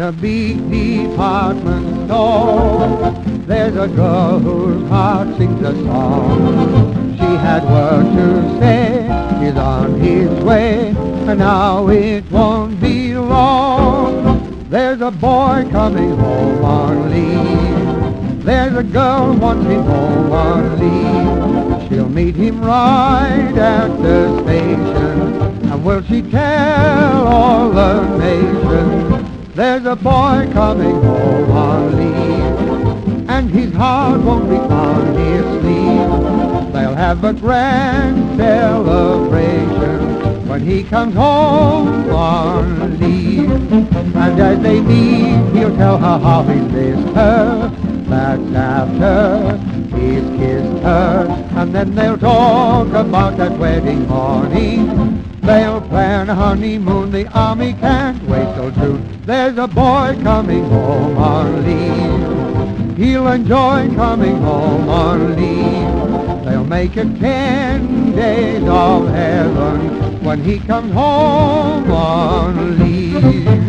a big department store, there's a girl whose heart sings a song. She had word to say, he's on his way, and now it won't be long. There's a boy coming home on leave. There's a girl wants him home on leave. She'll meet him right at the station, and will she tell all the nation? There's a boy coming home on leave, and his heart won't be on his sleeve. They'll have a grand celebration when he comes home on leave. And as they meet, he'll tell her how he missed her. That's after he's kissed her. And then they'll talk about that wedding morning. They'll plan a honeymoon, the army can't wait till June. There's a boy coming home on leave. He'll enjoy coming home on leave. They'll make it 10 days of heaven when he comes home on leave.